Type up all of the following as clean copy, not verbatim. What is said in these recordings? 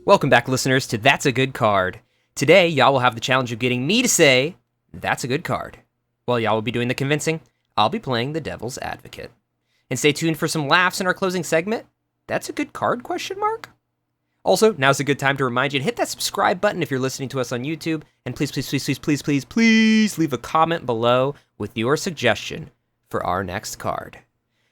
Welcome back, listeners, to That's a Good Card. Today, y'all will have the challenge of getting me to say, that's a good card. While y'all will be doing the convincing, I'll be playing the devil's advocate. And stay tuned for some laughs in our closing segment. That's a good card, question mark? Also, now's a good time to remind you to hit that subscribe button if you're listening to us on YouTube. And please leave a comment below with your suggestion for our next card.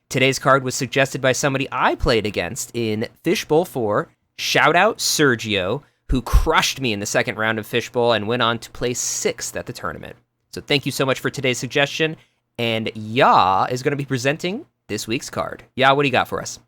Today's card was suggested by somebody I played against in Fishbowl 4. Shout out Sergio, who crushed me in the second round of Fishbowl and went on to place 6th at the tournament. So thank you so much for today's suggestion. And Ya is going to be presenting this week's card. Ya, what do you got for us?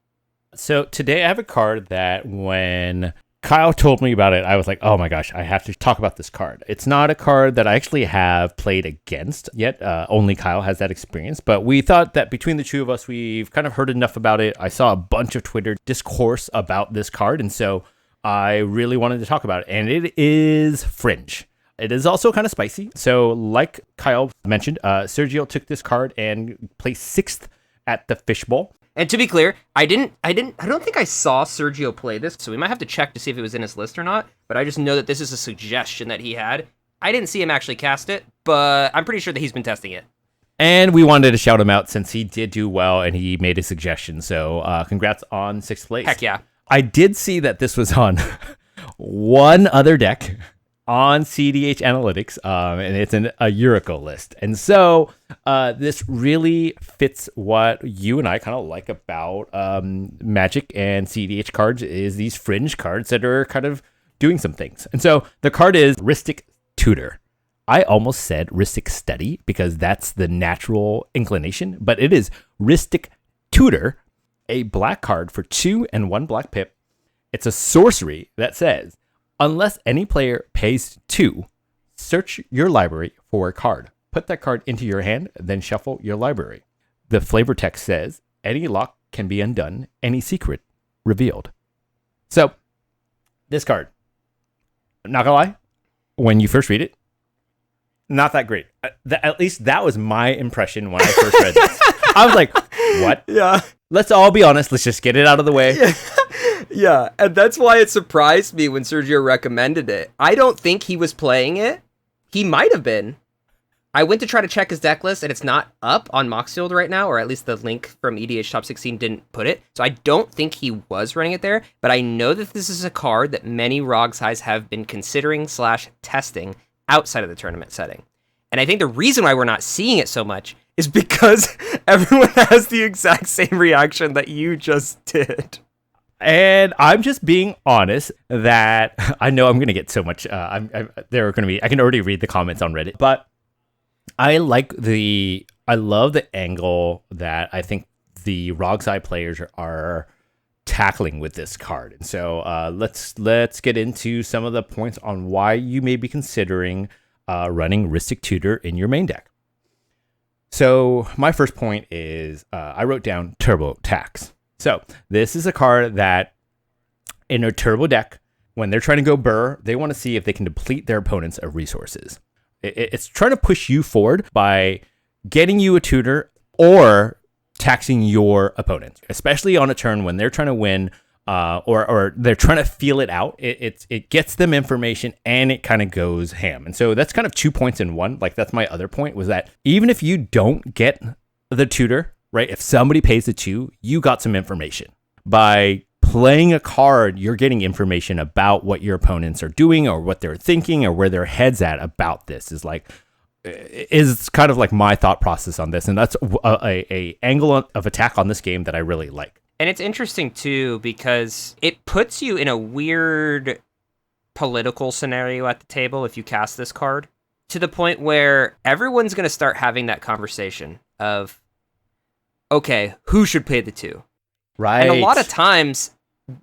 So today I have a card that when Kyle told me about it, I was like, oh my gosh, I have to talk about this card. It's not a card that I actually have played against yet. Only Kyle has that experience. But we thought that between the two of us, we've kind of heard enough about it. I saw a bunch of Twitter discourse about this card. And so I really wanted to talk about it. And it is Fringe. It is also kind of spicy. So like Kyle mentioned, Sergio took this card and placed 6th at the Fishbowl. And to be clear, I don't think I saw Sergio play this, so we might have to check to see if it was in his list or not, but I just know that this is a suggestion that he had. I didn't see him actually cast it, but I'm pretty sure that he's been testing it. And we wanted to shout him out since he did do well and he made a suggestion, so congrats on 6th place. Heck yeah. I did see that this was on one other deck on CEDH Analytics, and it's in a Yuriko list. And so this really fits what you and I kind of like about Magic and CEDH cards is these fringe cards that are kind of doing some things. And so the card is Rhystic Tutor. I almost said Rhystic Study because that's the natural inclination, but it is Rhystic Tutor, a black card for 2 and 1 black pip. It's a sorcery that says, unless any player pays 2, search your library for a card. Put that card into your hand, then shuffle your library. The flavor text says, any lock can be undone, any secret revealed. So, this card, not gonna lie, when you first read it, not that great. At least that was my impression when I first read this. I was like, what? Yeah. Let's all be honest. Let's just get it out of the way. Yeah. Yeah, and that's why it surprised me when Sergio recommended it. I don't think he was playing it. He might have been. I went to try to check his deck list, and it's not up on Moxfield right now, or at least the link from EDH Top 16 didn't put it. So I don't think he was running it there, but I know that this is a card that many ROGs have been considering / testing outside of the tournament setting. And I think the reason why we're not seeing it so much is because everyone has the exact same reaction that you just did. And I'm just being honest that I know I'm going to get so much. I can already read the comments on Reddit, but I love the angle that I think the ROG's players are tackling with this card. And so let's get into some of the points on why you may be considering running Rhystic Tutor in your main deck. So my first point is I wrote down Turbo Tax. So this is a card that in a turbo deck, when they're trying to go burr, they want to see if they can deplete their opponents of resources. It's trying to push you forward by getting you a tutor or taxing your opponent, especially on a turn when they're trying to win or they're trying to feel it out. It gets them information and it kind of goes ham. And so that's kind of 2 points in one. Like that's my other point was that even if you don't get the tutor, right? If somebody pays the 2, you got some information. By playing a card, you're getting information about what your opponents are doing or what they're thinking or where their head's at about this is kind of like my thought process on this. And that's a angle of attack on this game that I really like. And it's interesting too, because it puts you in a weird political scenario at the table if you cast this card to the point where everyone's going to start having that conversation of, okay, who should pay the 2? Right. And a lot of times,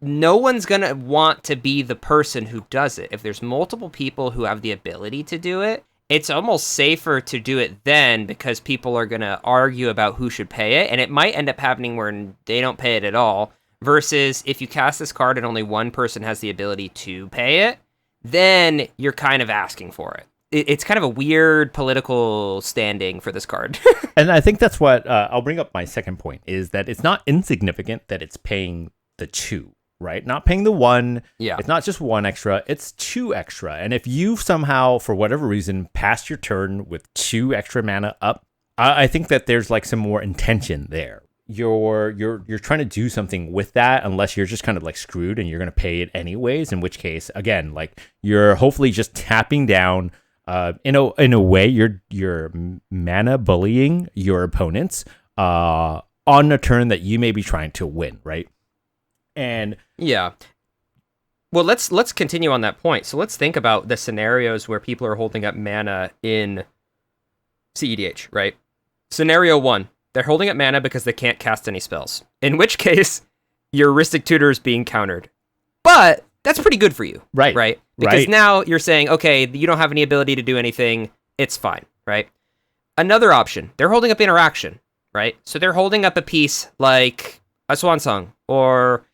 no one's going to want to be the person who does it. If there's multiple people who have the ability to do it, it's almost safer to do it then because people are going to argue about who should pay it. And it might end up happening where they don't pay it at all. Versus if you cast this card and only one person has the ability to pay it, then you're kind of asking for it. It's kind of a weird political standing for this card. And I think that's what I'll bring up my second point is that it's not insignificant that it's paying the 2. right? Not paying the one. Yeah. It's not just one extra, it's two extra. And if you somehow, for whatever reason, passed your turn with two extra mana up, I think that there's like some more intention there. You're trying to do something with that, unless you're just kind of like screwed and you're going to pay it anyways, in which case, again, like you're hopefully just tapping down. In a way, you're mana bullying your opponents on a turn that you may be trying to win, right? And yeah. Well, let's continue on that point. So let's think about the scenarios where people are holding up mana in CEDH, right? Scenario 1, they're holding up mana because they can't cast any spells. In which case, your Rhystic Tutor is being countered. But that's pretty good for you, right? Because now you're saying, okay, you don't have any ability to do anything. It's fine, right? Another option, they're holding up interaction, right? So they're holding up a piece like a Swan Song or,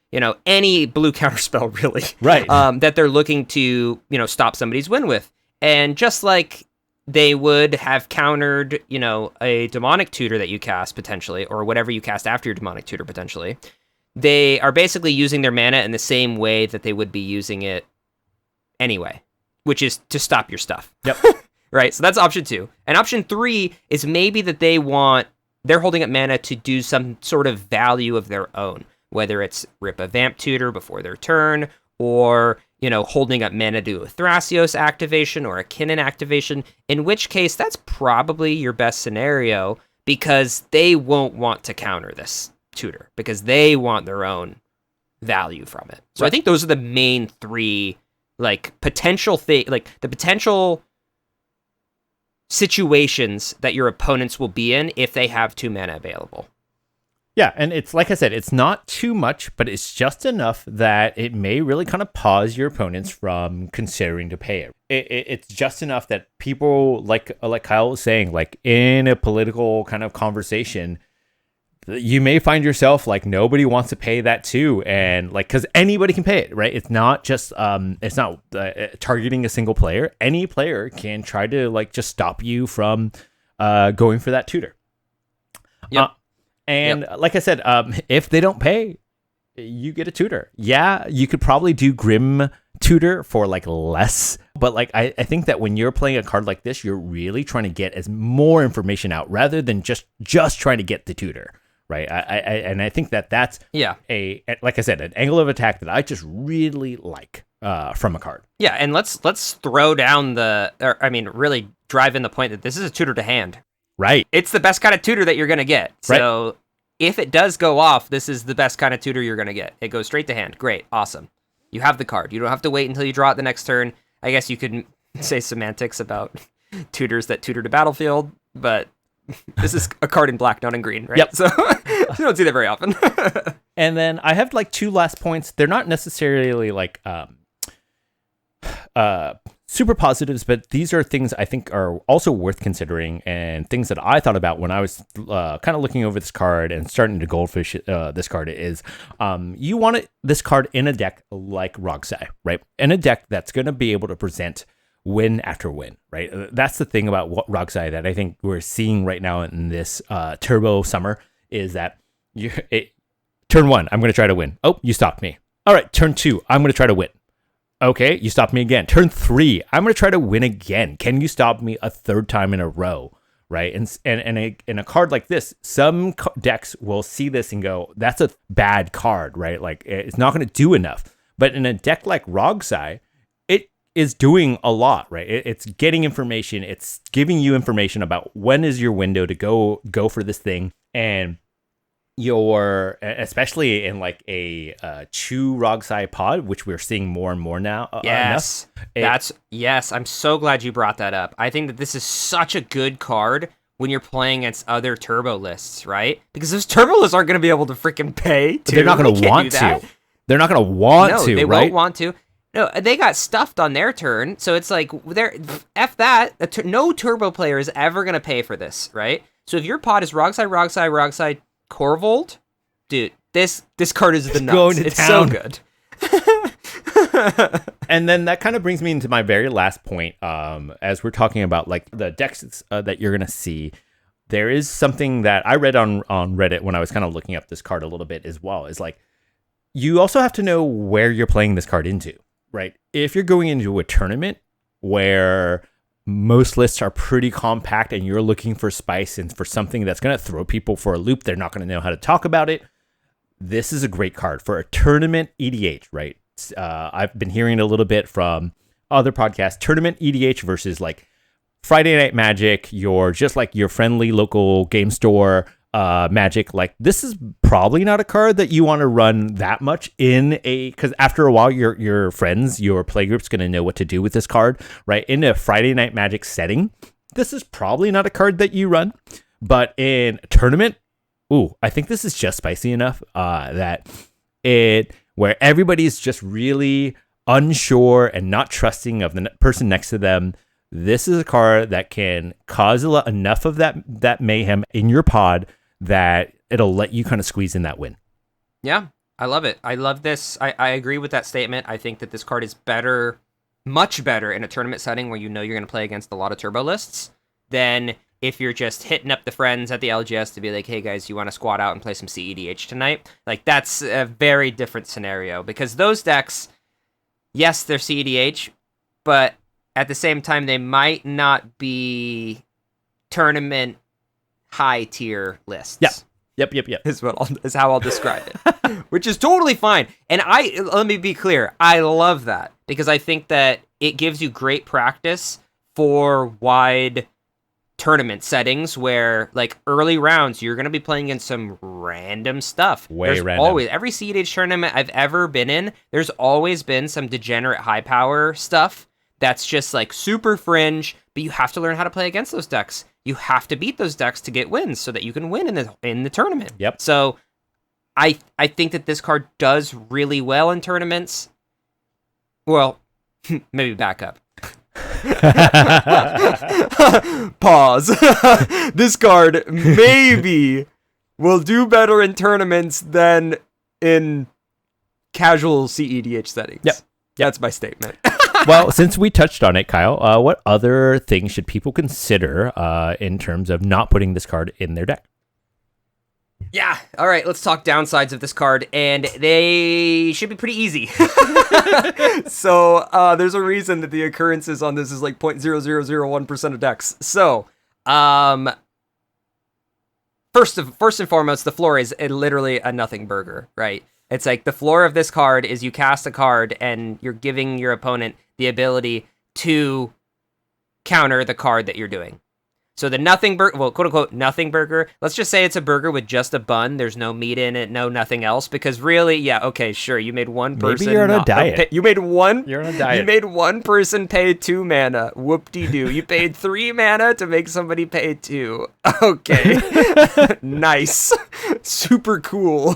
any blue counterspell, really. Right. That they're looking to, stop somebody's win with. And just like they would have countered, a demonic tutor that you cast potentially, or whatever you cast after your demonic tutor potentially, they are basically using their mana in the same way that they would be using it anyway, which is to stop your stuff. Yep. Right? So that's option 2. And option 3 is maybe that they're holding up mana to do some sort of value of their own, whether it's rip a Vamp Tutor before their turn, or, holding up mana to a Thrasios activation or a Kinnan activation, in which case that's probably your best scenario because they won't want to counter this tutor because they want their own value from it. So right. I think those are the main 3 potential situations that your opponents will be in if they have 2 mana available. Yeah, and it's like I said, it's not too much, but it's just enough that it may really kind of pause your opponents from considering to pay it. It's just enough that people, like Kyle was saying, like in a political kind of conversation, you may find yourself like nobody wants to pay that too, and like because anybody can pay it, right? It's not just it's not targeting a single player. Any player can try to like just stop you from going for that tutor. Yep. And like I said, if they don't pay, you get a tutor. Yeah, you could probably do Grim Tutor for like less, but like I think that when you're playing a card like this, you're really trying to get as more information out rather than just trying to get the tutor, right? I think that's a like I said, an angle of attack that I just really like from a card. Yeah, and let's throw down really drive in the point that this is a tutor to hand. Right. It's the best kind of tutor that you're going to get. So if it does go off, this is the best kind of tutor you're going to get. It goes straight to hand. Great. Awesome. You have the card. You don't have to wait until you draw it the next turn. I guess you could say semantics about tutors that tutor to battlefield, but this is a card in black, not in green, right? Yep. So you don't see that very often. And then I have like 2 last points. They're not necessarily like super positives, but these are things I think are also worth considering and things that I thought about when I was kind of looking over this card and starting to goldfish this card is you want this card in a deck like Rogsai, right? In a deck that's going to be able to present win after win, right? That's the thing about Rogsai that I think we're seeing right now in this turbo summer is that turn 1, I'm going to try to win. Oh, you stopped me. All right, turn 2, I'm going to try to win. Okay, you stopped me again. Turn 3, I'm going to try to win again. Can you stop me a 3rd time in a row, right? And in a card like this, some decks will see this and go, that's a bad card, right? Like, it's not going to do enough. But in a deck like Rogsai, it is doing a lot, right? It's getting information. It's giving you information about when is your window to go for this thing. And especially in like a Chew Rogsai pod, which we're seeing more and more now. Yes, I'm so glad you brought that up. I think that this is such a good card when you're playing against other turbo lists, right? Because those turbo lists aren't going to be able to freaking pay. They're not going to want to. They're not going to want to, they right? won't want to. No, they got stuffed on their turn, so it's like F that. No turbo player is ever going to pay for this, right? So if your pod is Rogsai, Corvold, dude, this card is the nuts. Going to it's town. So good. And then that kind of brings me into my very last point. As we're talking about like the decks that you're gonna see, there is something that I read on Reddit when I was kind of looking up this card a little bit as well. Is like you also have to know where you're playing this card into, right? If you're going into a tournament where most lists are pretty compact and you're looking for spice and for something that's going to throw people for a loop, they're not going to know how to talk about it. This is a great card for a tournament EDH, right? I've been hearing it a little bit from other podcasts. Tournament EDH versus like Friday Night Magic, just like your friendly local game store Magic. Like, this is probably not a card that you want to run that much because after a while your friends, your playgroup's going to know what to do with this card, right? In a Friday Night Magic setting, this is probably not a card that you run. But in a tournament, I think this is just spicy enough where everybody's just really unsure and not trusting of the person next to them. This is a card that can cause enough of that mayhem in your pod that it'll let you kind of squeeze in that win. Yeah, I love it. I love this. I agree with that statement. I think that this card is better, much better in a tournament setting where you know you're going to play against a lot of turbo lists than if you're just hitting up the friends at the LGS to be like, hey guys, you want to squat out and play some CEDH tonight? Like, that's a very different scenario because those decks, yes, they're CEDH, but at the same time, they might not be tournament high tier lists. Yep. Is how I'll describe it, which is totally fine. And let me be clear, I love that because I think that it gives you great practice for wide tournament settings where, like, early rounds, you're going to be playing in some random stuff. There's random. Always, every CEDH tournament I've ever been in, there's always been some degenerate high power stuff that's just like super fringe, but you have to learn how to play against those decks. You have to beat those decks to get wins so that you can win in the tournament. Yep. So I think that this card does really well in tournaments. Well, maybe back up. Pause. This card maybe will do better in tournaments than in casual CEDH settings. Yep. That's my statement. Well, since we touched on it, Kyle, what other things should people consider in terms of not putting this card in their deck? Yeah. All right. Let's talk downsides of this card, and they should be pretty easy. So there's a reason that the occurrences on this is like 0.0001% of decks. So first and foremost, the floor is literally a nothing burger, right? It's like the floor of this card is you cast a card and you're giving your opponent the ability to counter the card that you're doing. So the nothing burger, well, quote unquote, nothing burger. Let's just say it's a burger with just a bun. There's no meat in it, no nothing else. Because really, yeah, okay, sure. You made one person. Maybe you're on a diet. You made one. You're on a diet. You made one person pay 2 mana. Whoop-de-doo. You paid 3 mana to make somebody pay 2. Okay. Nice. Super cool.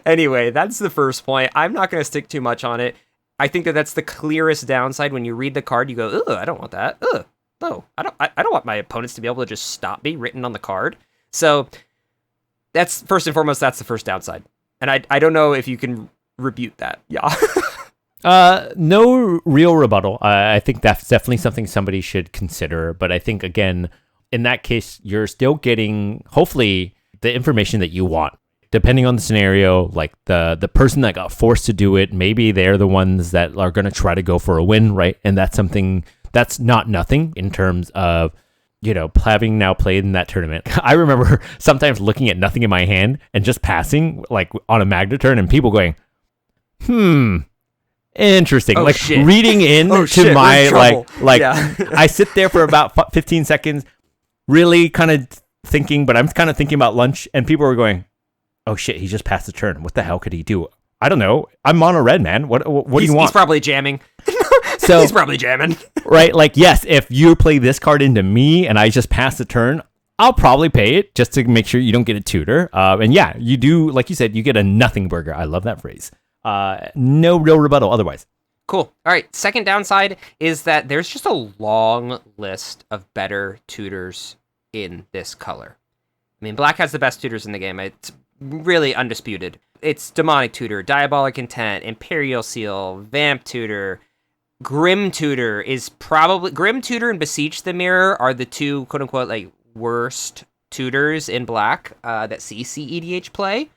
Anyway, that's the first point. I'm not going to stick too much on it. I think that that's the clearest downside. When you read the card, you go, ugh, I don't want that. Ugh. No, I don't want my opponents to be able to just stop me written on the card. So that's first and foremost, that's the first downside. And I don't know if you can rebut that. Yeah. No real rebuttal. I think that's definitely something somebody should consider. But I think, again, in that case, you're still getting, hopefully, the information that you want. Depending on the scenario, like the person that got forced to do it, maybe they're the ones that are going to try to go for a win, right? And that's something that's not nothing in terms of, having now played in that tournament. I remember sometimes looking at nothing in my hand and just passing, like, on a Magna turn, and people going, interesting. Oh, like, shit. reading in Oh, to shit, my, we're in like, yeah. I sit there for about 15 seconds, really kind of thinking, but I'm kind of thinking about lunch, and people are going, oh shit, he just passed the turn. What the hell could he do? I don't know. I'm mono red, man. What do you want? He's probably jamming. So he's probably jamming. Right? Like, yes, if you play this card into me and I just pass the turn, I'll probably pay it just to make sure you don't get a tutor. And yeah, you do, like you said, you get a nothing burger. I love that phrase. No real rebuttal otherwise. Cool. All right. Second downside is that there's just a long list of better tutors in this color. I mean, black has the best tutors in the game. It's really undisputed. It's Demonic Tutor, Diabolic Intent, Imperial Seal, Vamp Tutor, Grim Tutor is probably... Grim Tutor and Beseech the Mirror are the two, quote-unquote, like, worst tutors in black that see CEDH play.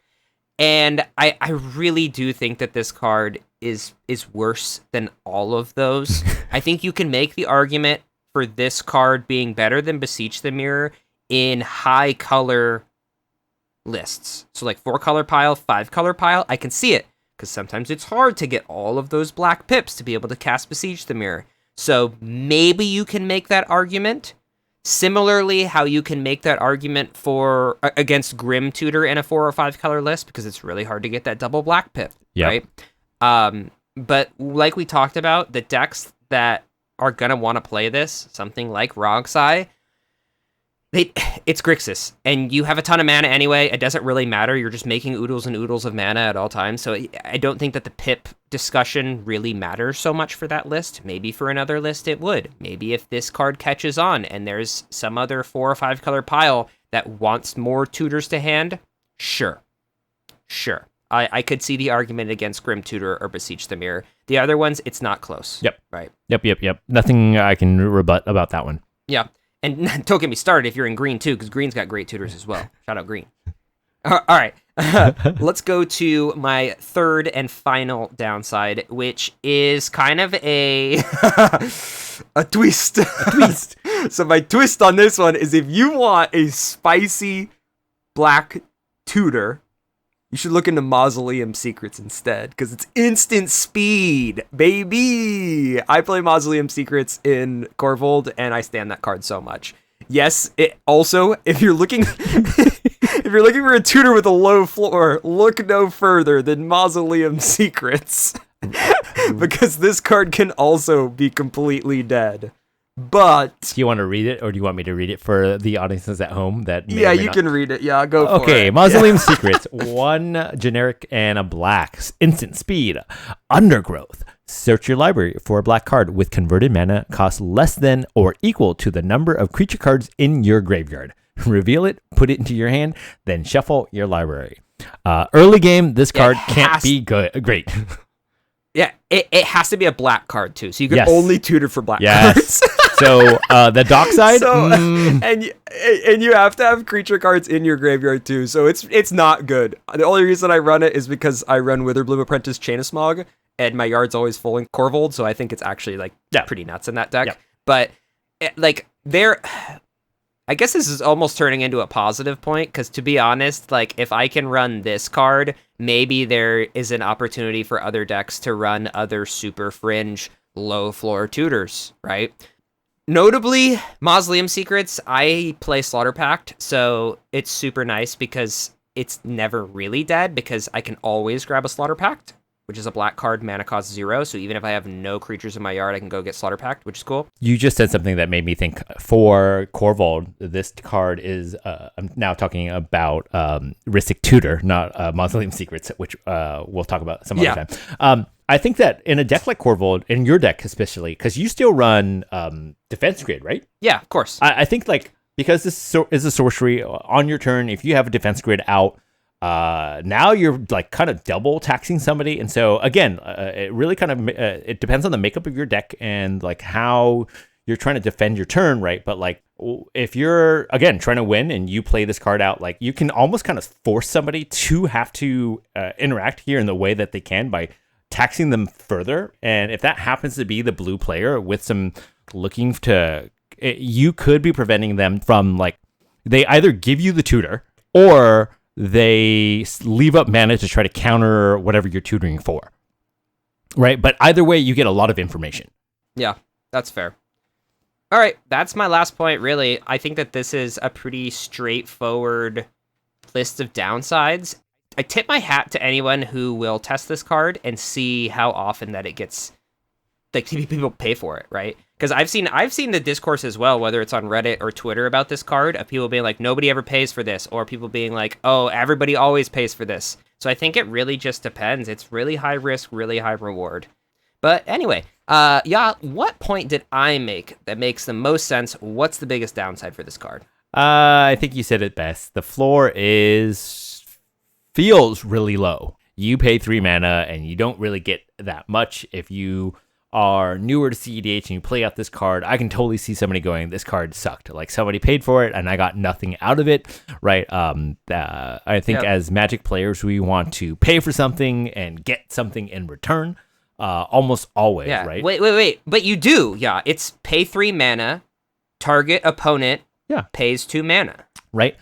And I really do think that this card is worse than all of those. I think you can make the argument for this card being better than Beseech the Mirror in high color lists. So like 4-color pile, 5-color pile, I can see it. Because sometimes it's hard to get all of those black pips to be able to cast Beseech the Mirror. So maybe you can make that argument. Similarly, how you can make that argument for against Grim Tutor in a 4 or 5 color list, because it's really hard to get that double black pip, right? But like we talked about, the decks that are gonna want to play this, something like Rogsai, it's Grixis, and you have a ton of mana anyway. It doesn't really matter. You're just making oodles and oodles of mana at all times. So I don't think that the pip discussion really matters so much for that list. Maybe for another list it would. Maybe if this card catches on and there's some other 4 or 5 color pile that wants more tutors to hand, sure. I could see the argument against Grim Tutor or Beseech the Mirror. The other ones, it's not close. Yep. Right. Yep. Nothing I can rebut about that one. Yeah. And don't get me started if you're in green, too, because green's got great tutors as well. Shout out green. All right. Let's go to my third and final downside, which is kind of a twist. A twist. So my twist on this one is if you want a spicy black tutor, you should look into Mausoleum Secrets instead, because it's instant speed, baby. I play Mausoleum Secrets in Corvold, and I stand that card so much. Yes, it also, if you're looking for a tutor with a low floor, look no further than Mausoleum Secrets, because this card can also be completely dead. But do you want to read it, or do you want me to read it for the audiences at home? That you can read it. Yeah, go for it. Okay, Mausoleum Secrets, 1 generic and a black, instant speed, Undergrowth. Search your library for a black card with converted mana cost less than or equal to the number of creature cards in your graveyard. Reveal it, put it into your hand, then shuffle your library. Early game, this card can't be great. Yeah, it has to be a black card too, so you can only tutor for black cards. So the dock side, and you have to have creature cards in your graveyard too. So it's not good. The only reason I run it is because I run Witherbloom Apprentice Chain of Smog, and my yard's always full in Corvold. So I think it's actually pretty nuts in that deck. Yeah. But I guess this is almost turning into a positive point, because to be honest, if I can run this card, maybe there is an opportunity for other decks to run other super fringe low floor tutors, right? Notably, Mausoleum Secrets, I play Slaughter Pact, so it's super nice because it's never really dead, because I can always grab a Slaughter Pact, which is a black card, mana cost 0, so even if I have no creatures in my yard, I can go get Slaughter Pact, which is cool. You just said something that made me think, for Corvold, this card is, I'm now talking about Rhystic Tutor, not Mausoleum Secrets, which we'll talk about some other time. I think that in a deck like Corvold, in your deck especially, because you still run Defense Grid, right? Yeah, of course. I think because this is a sorcery, on your turn, if you have a Defense Grid out, now you're kind of double taxing somebody. And so again, it really kind of, it depends on the makeup of your deck and how you're trying to defend your turn, right? But if you're, again, trying to win and you play this card out, you can almost kind of force somebody to have to interact here in the way that they can by taxing them further. And if that happens to be the blue player with some looking to, you could be preventing them from they either give you the tutor or they leave up mana to try to counter whatever you're tutoring for. Right? But either way, you get a lot of information. Yeah, that's fair. All right, that's my last point, really. I think that this is a pretty straightforward list of downsides. I tip my hat to anyone who will test this card and see how often that it gets, people pay for it, right? Because I've seen the discourse as well, whether it's on Reddit or Twitter about this card, of people being like, nobody ever pays for this, or people being like, oh, everybody always pays for this. So I think it really just depends. It's really high risk, really high reward. But anyway, what point did I make that makes the most sense? What's the biggest downside for this card? I think you said it best. The floor feels really low. You pay 3 mana and you don't really get that much if you are newer to CEDH and you play out this card, I can totally see somebody going, this card sucked. Like somebody paid for it and I got nothing out of it, right? I think as Magic players, we want to pay for something and get something in return, almost always, right? Wait. But you do, It's pay 3 mana, target opponent pays 2 mana. Right?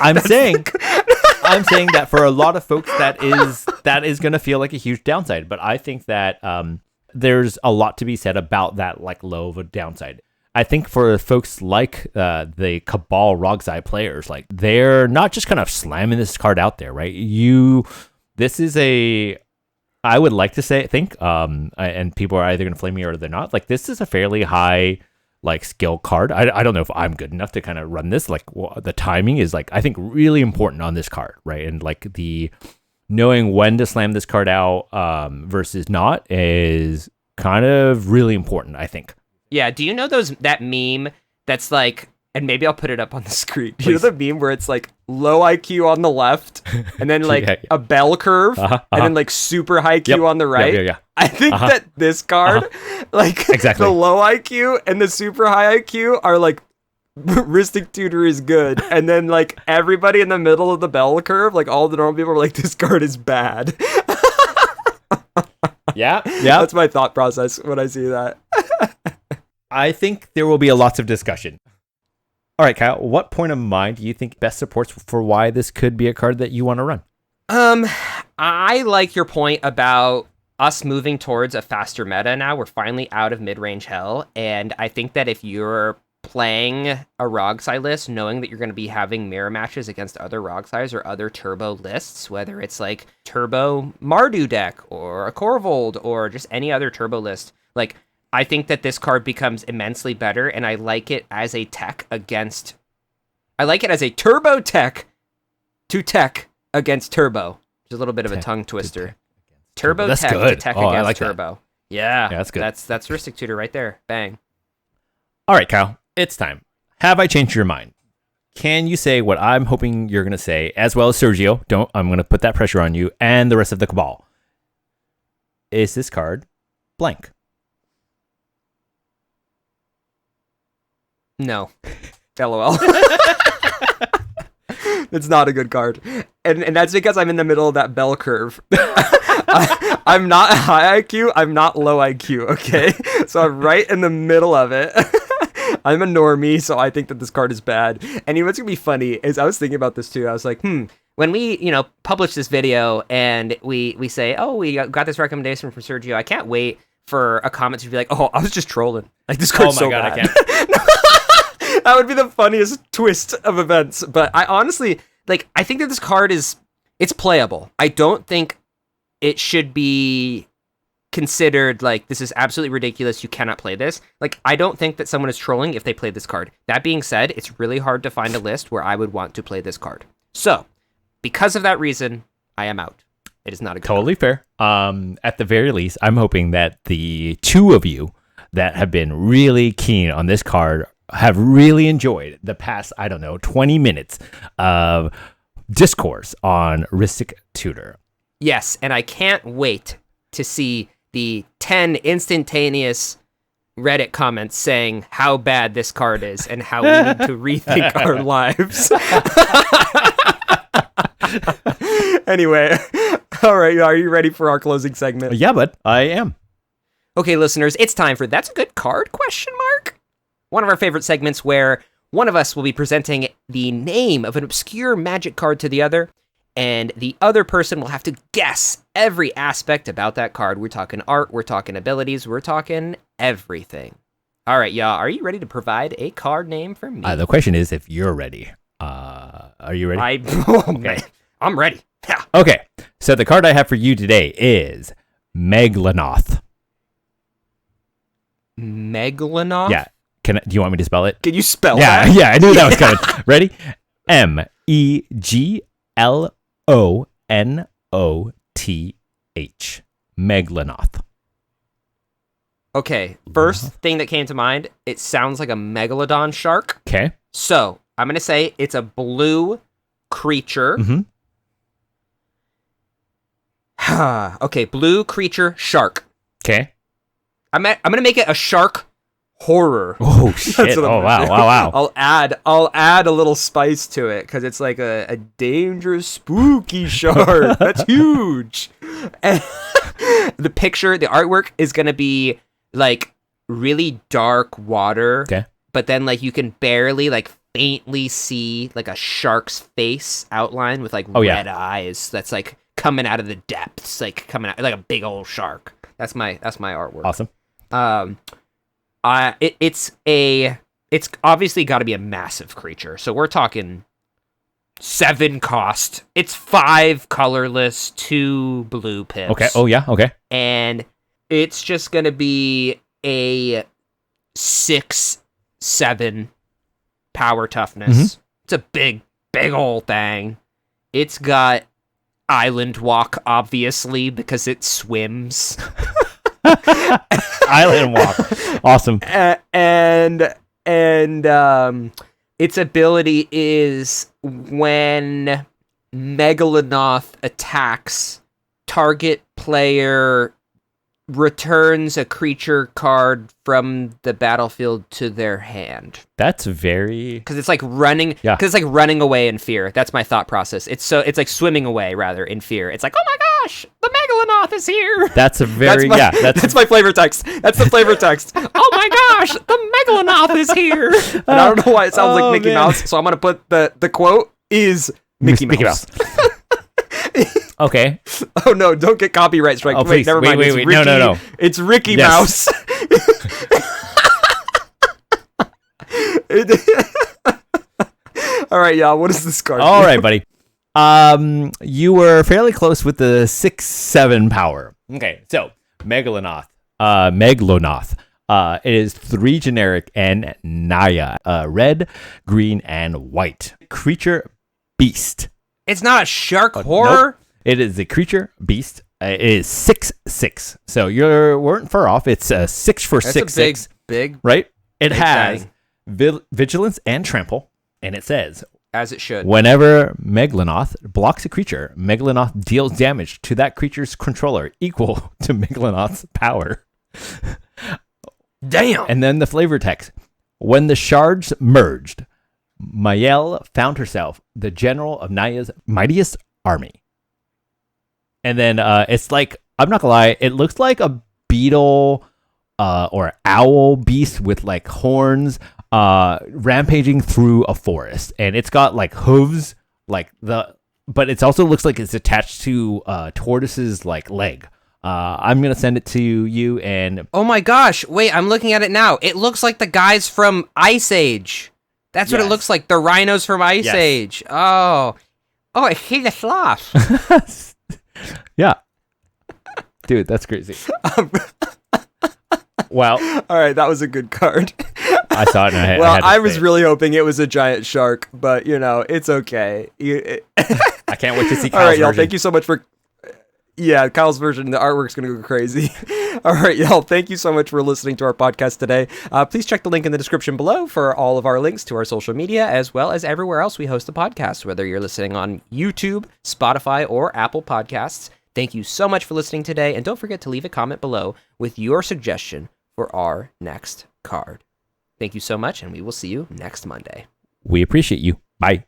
I'm saying that for a lot of folks that is going to feel like a huge downside, but I think that there's a lot to be said about that like low of a downside. I think for folks like the Cabal Roguesai players, like they're not just kind of slamming this card out there, right? This is I would like to think, and people are either going to flame me or they're not. Like this is a fairly high like skill card. I don't know if I'm good enough to kind of run this. Like the timing is like I think really important on this card, right? And like the knowing when to slam this card out versus not is kind of really important, I think. Yeah. Do you know that meme that's like, and maybe I'll put it up on the screen. Do you know the meme where it's like low IQ on the left and then like a bell curve and then like super high IQ on the right? Yeah. I think that this card, like exactly. The low IQ and the super high IQ are like Rhystic Tutor is good. And then like everybody in the middle of the bell curve, like all the normal people are like, this card is bad. Yeah. That's my thought process when I see that. I think there will be lots of discussion. All right, Kyle, what point of mind do you think best supports for why this could be a card that you want to run? I like your point about us moving towards a faster meta now. We're finally out of mid-range hell, and I think that if you're playing a Roguesai list, knowing that you're going to be having mirror matches against other Roguesais or other turbo lists, whether it's like turbo Mardu deck or a Corvold or just any other turbo list, like I think that this card becomes immensely better, and I like it as a tech against... I like it as a turbo tech to tech against turbo. Which is a little bit of a tongue twister. Turbo that's tech good. to tech I against like turbo. That. Yeah, that's good. That's Rhystic Tutor right there. Bang. All right, Kyle, it's time. Have I changed your mind? Can you say what I'm hoping you're going to say, as well as Sergio? I'm going to put that pressure on you and the rest of the Cabal. Is this card blank? No. LOL. It's not a good card. And that's because I'm in the middle of that bell curve. I'm not high IQ. I'm not low IQ, okay? So I'm right in the middle of it. I'm a normie, so I think that this card is bad. And what's going to be funny is I was thinking about this too. I was like, when we, publish this video and we say, oh, we got this recommendation from Sergio, I can't wait for a comment to be like, oh, I was just trolling. Like, this card's so bad. I can't. That would be the funniest twist of events. But I honestly, I think that this card it's playable. I don't think it should be considered this is absolutely ridiculous, you cannot play this. I don't think that someone is trolling if they play this card. That being said, it's really hard to find a list where I would want to play this card. So, because of that reason, I am out. It is not a good totally fair. At the very least, I'm hoping that the two of you that have been really keen on this card have really enjoyed the past, 20 minutes of discourse on Rhystic Tutor. Yes, and I can't wait to see the 10 instantaneous Reddit comments saying how bad this card is and how we need to rethink our lives. Anyway, all right, are you ready for our closing segment? Yeah, bud, I am. Okay, listeners, it's time for That's a Good Card, ? One of our favorite segments where one of us will be presenting the name of an obscure Magic card to the other, and the other person will have to guess every aspect about that card. We're talking art, we're talking abilities, we're talking everything. All right, y'all, are you ready to provide a card name for me? The question is if you're ready. Are you ready? Okay. I'm ready. Yeah. Okay, so the card I have for you today is Megalanoth. Megalanoth? Yeah. Do you want me to spell it? Can you spell that? Yeah, I knew that was coming. Ready? Meglanoth. Megalanoth. Okay, first thing that came to mind, it sounds like a megalodon shark. Okay. So, I'm going to say it's a blue creature. Mm-hmm. Okay, blue creature shark. Okay. I'm gonna make it a shark horror. Oh shit! Oh wow! I'll add a little spice to it because it's like a dangerous, spooky shark. That's huge. And the artwork is gonna be like really dark water. Okay. But then like you can barely like faintly see like a shark's face outline with like red eyes. That's like coming out of the depths, like coming out like a big old shark. That's my artwork. Awesome. It's obviously got to be a massive creature. So we're talking 7 cost. It's 5 colorless, 2 blue pips. Okay. Oh yeah. Okay. And it's just gonna be a 6/7 power toughness. Mm-hmm. It's a big old thing. It's got island walk, obviously, because it swims. Island walk. Awesome. And its ability is when Megalodon attacks, target player returns a creature card from the battlefield to their hand. That's very... Because it's like running. Yeah. Because it's like running away in fear. That's my thought process. It's like swimming away rather in fear. It's like, oh my gosh, the Megalodon is here. That's a very... That's my flavor text. That's the flavor text. Oh my gosh, the Megalodon is here. And I don't know why it sounds like Mickey Mouse, so I'm gonna put the quote is Mickey Mouse. Okay. Oh no! Don't get copyright strike. Oh, Wait, never mind. Wait. It's Ricky, No. It's Ricky Mouse. All right, y'all. What is this card? All right, buddy. You were fairly close with the 6/7 power. Okay, so Megalodon. It is 3 generic and Naya. Red, green, and white. Creature beast. It's not a shark horror. Nope. It is a creature beast. It is 6/6. So you weren't far off. It's a 6 for That's 6/6. Big. Right? It big has thing. vigilance and trample. And it says, as it should. whenever Megalodon blocks a creature, Megalodon deals damage to that creature's controller equal to Megalodon's power. Damn. And then the flavor text. When the shards merged, Mayel found herself the general of Naya's mightiest army. And then it's like, I'm not gonna lie, it looks like a beetle or owl beast with like horns rampaging through a forest. And it's got like hooves, but it also looks like it's attached to tortoise's like leg. I'm gonna send it to you and... Oh my gosh, wait, I'm looking at it now. It looks like the guys from Ice Age. That's what it looks like, the rhinos from Ice Age. Oh, I see the sloth. Yeah. Dude, that's crazy. Wow. All right, that was a good card. I saw it and I was really hoping it was a giant shark, but, it's okay. I can't wait to see Kyle's All right, y'all, version. thank you so much for... Yeah, Kyle's version, the artwork's going to go crazy. All right, y'all, thank you so much for listening to our podcast today. Please check the link in the description below for all of our links to our social media, as well as everywhere else we host the podcast, whether you're listening on YouTube, Spotify, or Apple Podcasts. Thank you so much for listening today, and don't forget to leave a comment below with your suggestion for our next card. Thank you so much, and we will see you next Monday. We appreciate you. Bye.